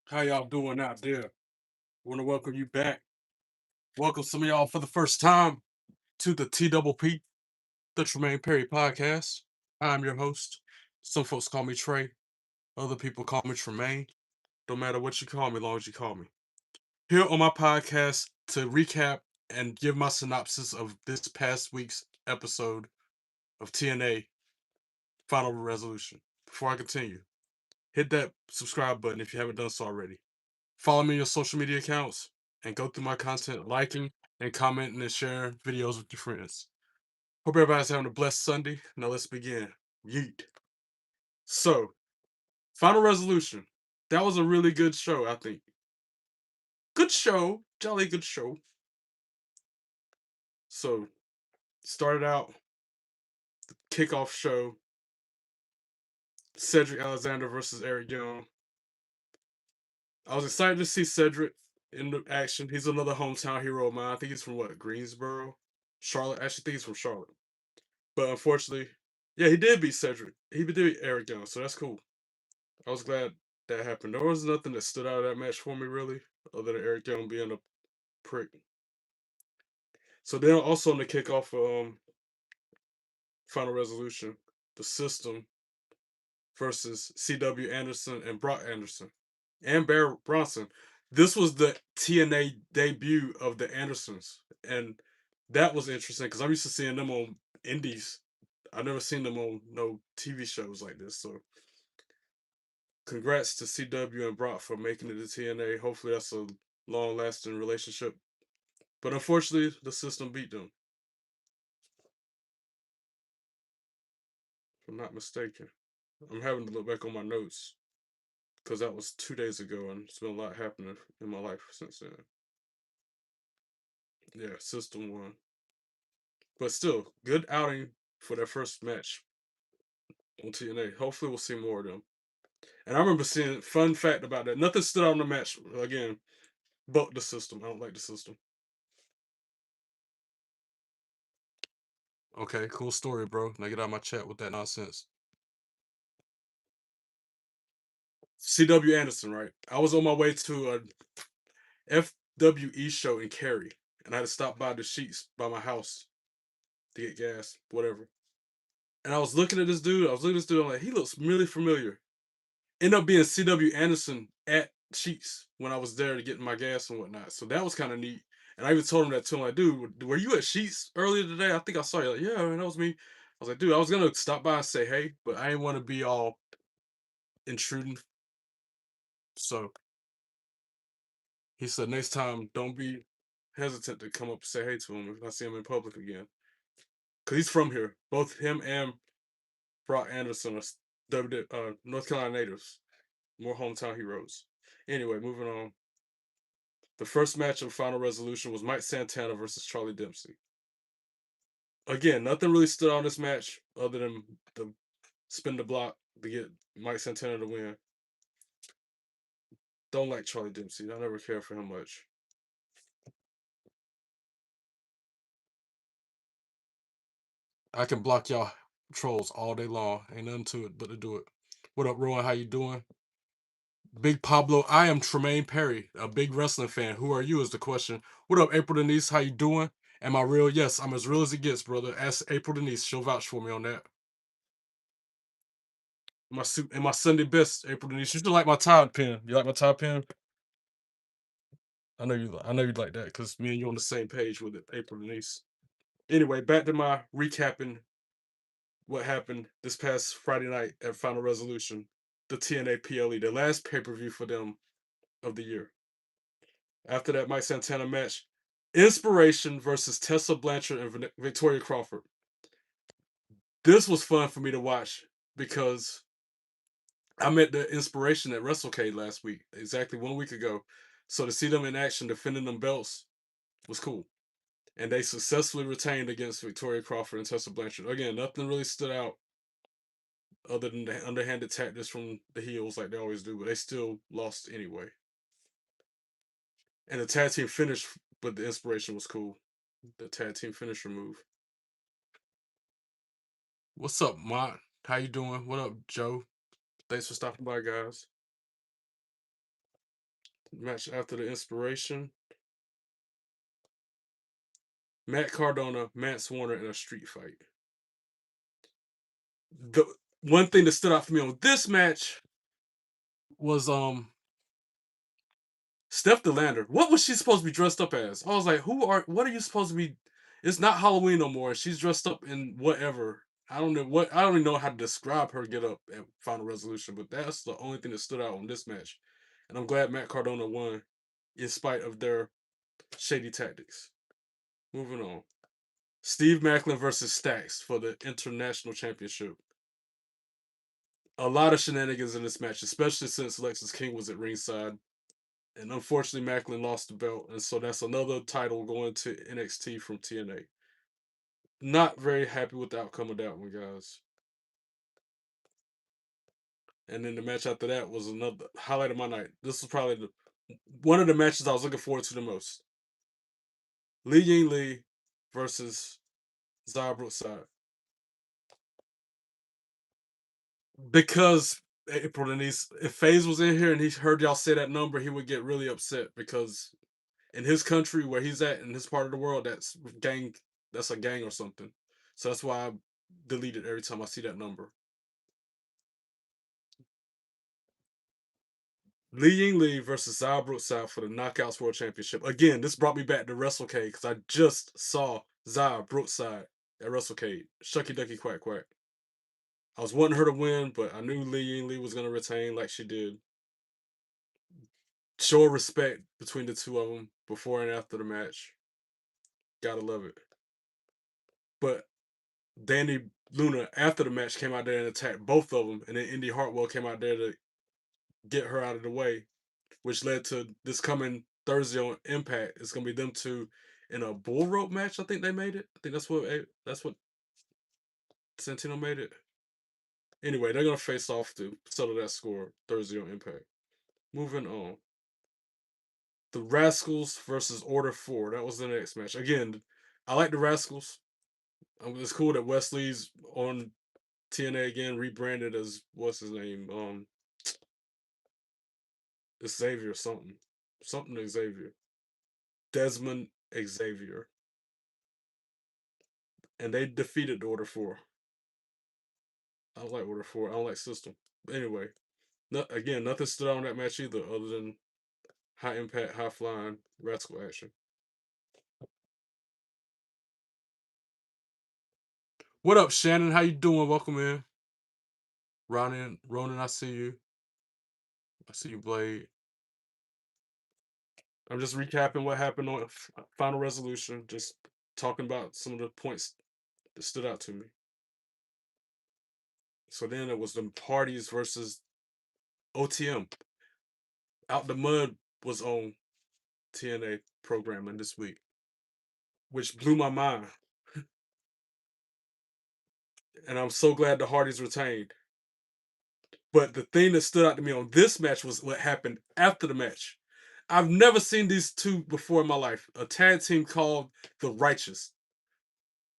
How y'all doing out there? Want to welcome you back. Welcome some of y'all for the first time to the TPP, the Tremaine Perry podcast. I'm your host. Some folks call me Trey. Other people call me Tremaine. Don't matter what you call me, as long as you call me. Here on my podcast to recap and give my synopsis of this past week's episode of TNA Final Resolution. Before I continue, hit that subscribe button if you haven't done so already. Follow me on your social media accounts and go through my content, liking and commenting and sharing videos with your friends. Hope everybody's having a blessed Sunday. Now let's begin. Yeet. So, Final Resolution. That was a really good show, I think. Good show. Jolly good show. So, started out kickoff show. Cedric Alexander versus Eric Young. I was excited to see Cedric in the action. He's another hometown hero of mine. I think he's from what, Greensboro? Charlotte. Actually, I think he's from Charlotte. But unfortunately, yeah, he did beat Cedric. He did beat Eric Young, so that's cool. I was glad that happened. There was nothing that stood out of that match for me really, other than Eric Young being a prick. So then also in the kickoff Final Resolution, the System versus CW Anderson and Brock Anderson and Bear Bronson. This was the TNA debut of the Andersons, and that was interesting because I'm used to seeing them on indies. I've never seen them on no TV shows like this. So congrats to CW and Brock for making it to TNA. Hopefully that's a long lasting relationship. But unfortunately, the System beat them, if I'm not mistaken. I'm having to look back on my notes because that was 2 days ago, and it's been a lot happening in my life since then. Yeah, System won. But still, good outing for their first match on TNA. Hopefully, we'll see more of them. And I remember seeing, fun fact about that, nothing stood out in the match, again, but the System. I don't like the System. Okay, cool story, bro. Now get out of my chat with that nonsense. CW Anderson, right? I was on my way to a FWE show in Cary, and I had to stop by the Sheets by my house to get gas, whatever. And I was looking at this dude. I'm like, he looks really familiar. Ended up being CW Anderson at Sheets when I was there to get my gas and whatnot. So that was kind of neat. And I even told him that too. I'm like, dude, were you at Sheets earlier today? I think I saw you. Like, yeah, man, that was me. I was like, dude, I was gonna stop by and say hey, but I didn't want to be all intruding. So he said next time, don't be hesitant to come up and say hey to him if I see him in public again. Cause he's from here. Both him and Brock Anderson are North Carolina natives. More hometown heroes. Anyway, moving on. The first match of Final Resolution was Mike Santana versus Charlie Dempsey. Again, nothing really stood on this match other than the spin the block to get Mike Santana to win. Don't like Charlie Dempsey. I never cared for him much. I can block y'all trolls all day long. Ain't nothing to it but to do it. What up, Rowan? How you doing? Big Pablo. I am Tremaine Perry, a big wrestling fan. Who are you is the question. What up, April Denise? How you doing? Am I real? Yes, I'm as real as it gets, brother. Ask April Denise. She'll vouch for me on that. My suit and my Sunday best, April Denise. You should like my tie pin. You like my tie pin? I know you'd like that because me and you on the same page with it, April Denise. Anyway, back to my recapping what happened this past Friday night at Final Resolution, the TNA PLE, the last pay per view for them of the year. After that Mike Santana match, Inspiration versus Tessa Blanchard and Victoria Crawford. This was fun for me to watch because I met the Inspiration at WrestleCade last week, exactly 1 week ago. So to see them in action defending them belts was cool. And they successfully retained against Victoria Crawford and Tessa Blanchard. Again, nothing really stood out other than the underhanded tactics from the heels like they always do, but they still lost anyway. And the tag team finish with the Inspiration was cool. The tag team finisher move. What's up, Mont? How you doing? What up, Joe? Thanks for stopping by, guys. Match after the inspiration. Matt Cardona, Mance Warner in a street fight. The one thing that stood out for me on this match was Steph Delander. What was she supposed to be dressed up as? I was like, what are you supposed to be? It's not Halloween no more. She's dressed up in whatever. I don't even know how to describe her get up at Final Resolution, but that's the only thing that stood out on this match. And I'm glad Matt Cardona won in spite of their shady tactics. Moving on. Steve Macklin versus Stax for the International Championship. A lot of shenanigans in this match, especially since Lexis King was at ringside. And unfortunately, Macklin lost the belt. And so that's another title going to NXT from TNA. Not very happy with the outcome of that one, guys. And then the match after that was another highlight of my night. This was probably one of the matches I was looking forward to the most. Li Ying Lee versus Zara Brookside. Because April Denise, if FaZe was in here and he heard y'all say that number, he would get really upset because in his country where he's at in his part of the world, that's a gang or something. So that's why I delete it every time I see that number. Li Ying Lee versus Zara Brookside for the Knockouts World Championship. Again, this brought me back to WrestleCade because I just saw Zara Brookside at WrestleCade. Shucky Ducky Quack Quack. I was wanting her to win, but I knew Li Ying Lee was going to retain like she did. Show respect between the two of them before and after the match. Gotta love it. But Danny Luna, after the match, came out there and attacked both of them, and then Indy Hartwell came out there to get her out of the way, which led to this coming Thursday on Impact. It's gonna be them two in a bull rope match. I think they made it. I think that's what Santino made it. Anyway, they're gonna face off to settle that score Thursday on Impact. Moving on. The Rascals versus Order 4. That was the next match. Again, I like the Rascals. It's cool that Wesley's on TNA again, rebranded as what's his name? Xavier something. Something Xavier. Desmond Xavier. And they defeated Order 4. I don't like Order 4. I don't like System. Anyway, again, nothing stood out on that match either, other than high impact, high flying, rascal action. What up, Shannon? How you doing? Welcome in. Ronan, I see you. I see you, Blade. I'm just recapping what happened on Final Resolution. Just talking about some of the points that stood out to me. So then it was the parties versus OTM. Out the Mud was on TNA programming this week, which blew my mind. And I'm so glad the Hardys retained. But the thing that stood out to me on this match was what happened after the match. I've never seen these two before in my life. A tag team called The Righteous.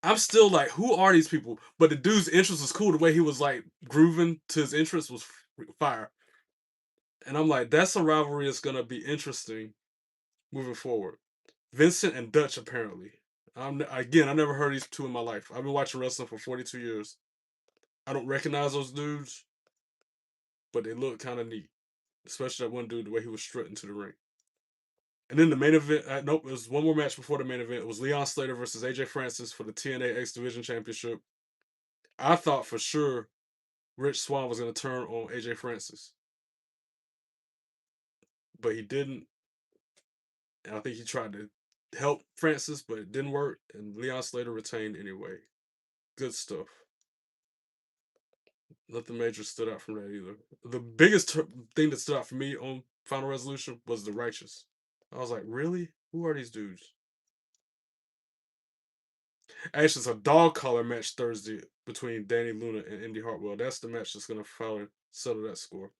I'm still like, who are these people? But the dude's entrance was cool. The way he was like grooving to his entrance was fire. And I'm like, that's a rivalry that's gonna be interesting moving forward. Vincent and Dutch apparently. Again, I never heard these two in my life. I've been watching wrestling for 42 years. I don't recognize those dudes, but they look kind of neat. Especially that one dude, the way he was strutting to the ring. And then the main event, nope, it was one more match before the main event. It was Leon Slater versus AJ Francis for the TNA X Division Championship. I thought for sure Rich Swann was going to turn on AJ Francis, but he didn't. And I think he tried to help Francis, but it didn't work. And Leon Slater retained anyway. Good stuff. Nothing major stood out from that either. The biggest thing that stood out for me on Final Resolution was the Righteous. I was like, really? Who are these dudes? Actually, it's a dog collar match Thursday between Danny Luna and Indy Hartwell. That's the match that's going to finally settle that score.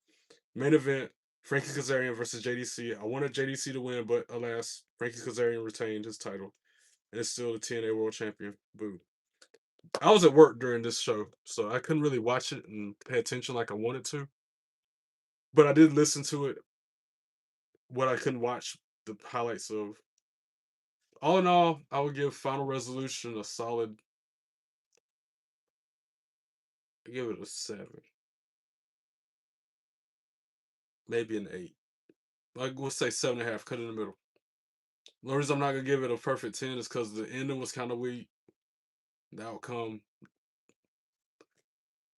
Main event, Frankie Kazarian versus JDC. I wanted JDC to win, but alas, Frankie Kazarian retained his title. And is still the TNA World Champion. Boo. I was at work during this show, so I couldn't really watch it and pay attention like I wanted to. But I did listen to it. what I couldn't watch the highlights of. All in all, I would give Final Resolution a solid. I give it a 7, maybe an 8. We'll say 7.5. Cut in the middle. The reason I'm not gonna give it a perfect 10 is because the ending was kind of weak. The outcome.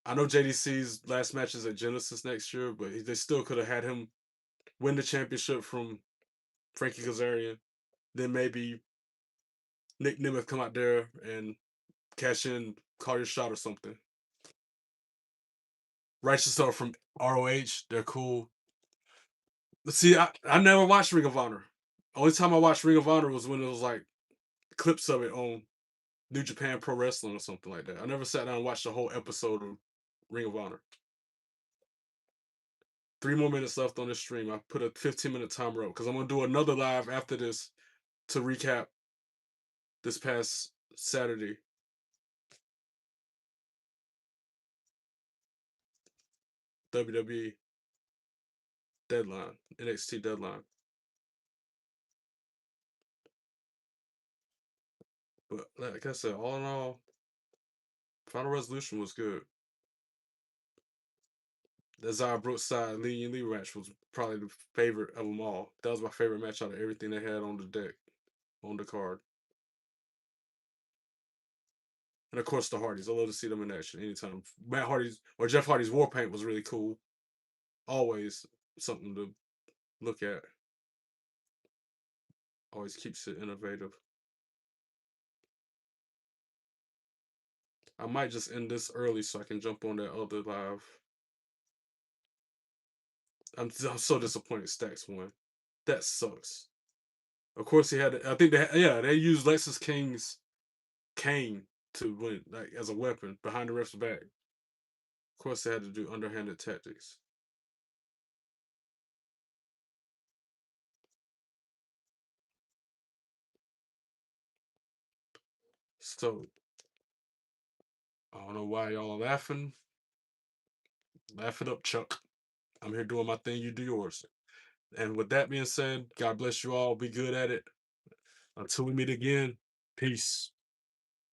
I know JDC's last match is at Genesis next year, but they still could have had him win the championship from Frankie Kazarian. Then maybe Nick Nemeth come out there and cash in, call your shot or something. Righteous are from ROH. They're cool. See, I never watched Ring of Honor. Only time I watched Ring of Honor was when it was like clips of it on New Japan Pro Wrestling or something like that. I never sat down and watched the whole episode of Ring of Honor. 3 more minutes left on this stream. I put a 15-minute timer up because I'm gonna do another live after this to recap this past Saturday. WWE deadline, NXT deadline. But like I said, all in all, Final Resolution was good. The Zara Brookside Lee and Lee match was probably the favorite of them all. That was my favorite match out of everything they had on the deck, on the card. And of course, the Hardys. I love to see them in action anytime. Matt Hardy's or Jeff Hardy's war paint was really cool. Always something to look at. Always keeps it innovative. I might just end this early so I can jump on that other live. I'm so disappointed Stacks won. That sucks. Of course, he had. I think they used Lexus King's cane to win, like as a weapon behind the ref's back. Of course, they had to do underhanded tactics. So I don't know why y'all are laughing. Laugh it up, Chuck. I'm here doing my thing. You do yours. And with that being said, God bless you all. Be good at it. Until we meet again, peace.